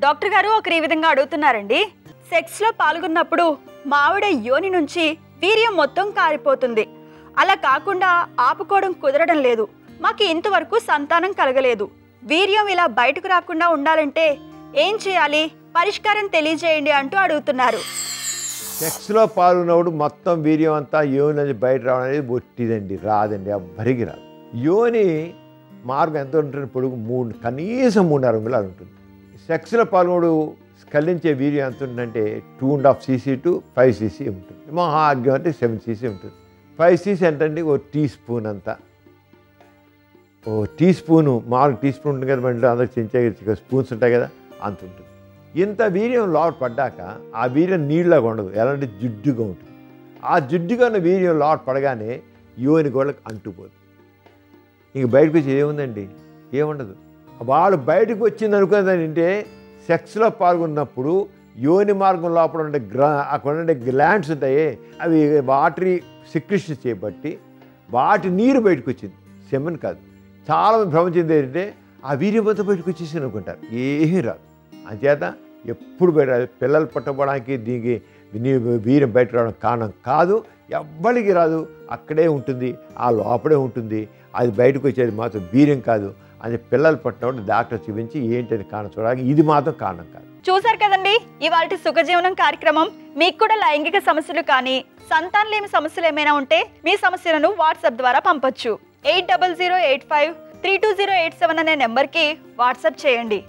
Doctor గారు ఒకరు ఈ విధంగా అడుగుతున్నారండి. సెక్స్ లో పాల్గొన్నప్పుడు మావిడ యోని నుంచి వీర్యం మొత్తం కారిపోతుంది. అలా కాకుండా ఆపుకోవడం కుదరడం లేదు. మాకు ఇంతవరకు సంతానం కలగలేదు. వీర్యం ఇలా బయటకు రాకుండా ఉండాలంటే ఏం చేయాలి? పరిష్కారం తెలియజేయండి అంటూ అడుగుతున్నారు. సెక్స్లో పాల్గొన్నప్పుడు మొత్తం వీర్యం అంతా యోని నుంచి బయట రావడం అనేది ఒట్టిదండి, రాదండి, ఎవ్వరికి రాదు. యోని మార్గం ఎంత ఉంటుంది? పొడుగు కనీసం 3.5 అంగుళాలు ఉంటుంది. సెక్స్లో పాల్గొడు స్కలించే వీర్యం ఎంత ఉంటుందంటే 2.5 cc to 5 cc ఉంటుంది. మహాగ్యం అంటే 7 cc ఉంటుంది. 5 cc ఏంటండి? ఓ టీ స్పూన్ అంతా, ఓ టీ స్పూను, మామూలు టీ స్పూన్ ఉంటుంది కదా, మన అందరికి చెంచా స్పూన్స్ ఉంటాయి కదా, అంత ఉంటుంది. ఇంత వీర్యం లోపల పడ్డాక ఆ వీర్యం నీళ్ళగా ఉండదు, ఎలాంటి జిడ్డుగా ఉంటుంది. ఆ జిడ్డుగా ఉన్న వీర్యం లోపల పడగానే యోని గోళ్ళకి అంటుపోదు. ఇంక బయటకు వచ్చి ఏముందండి? ఏముండదు. వాళ్ళు బయటకు వచ్చింది అనుకున్నదంటే సెక్స్లో పాల్గొన్నప్పుడు యోని మార్గం లోపల ఉండే అక్కడ ఉండే గ్లాండ్స్ ఉంటాయి, అవి వాటరీ సిక్రిషన్ చేయబట్టి వాటి నీరు బయటకు వచ్చింది, సెమెన్ కాదు. చాలామంది భ్రమించింది ఏంటంటే ఆ వీర్యం మొత్తం బయటకు వచ్చేసి అనుకుంటారు. ఏమీ రాదు. అంచేత ఎప్పుడు బయట పిల్లలు పట్టబడానికి దీనికి వీర్యం బయట రావడం కారణం కాదు, ఎవ్వరికి రాదు, అక్కడే ఉంటుంది, ఆ లోపడే ఉంటుంది. అది బయటకు వచ్చేది మాత్రం వీర్యం కాదు అని పిల్లలు పట్టినప్పుడు డాక్టర్ చూపించి ఏంటని కారణం చూడాలి. ఇది మాత్రం కారణం కాదు. చూసారు కదండి ఇవాల్టి సుఖజీవనం కార్యక్రమం. మీకు కూడా లైంగిక సమస్యలు కానీ సంతానలేమి సమస్యలు ఏమైనా ఉంటే మీ సమస్యలను వాట్సాప్ ద్వారా పంపొచ్చు. 8008532087 అనే నెంబర్కి వాట్సాప్ చేయండి.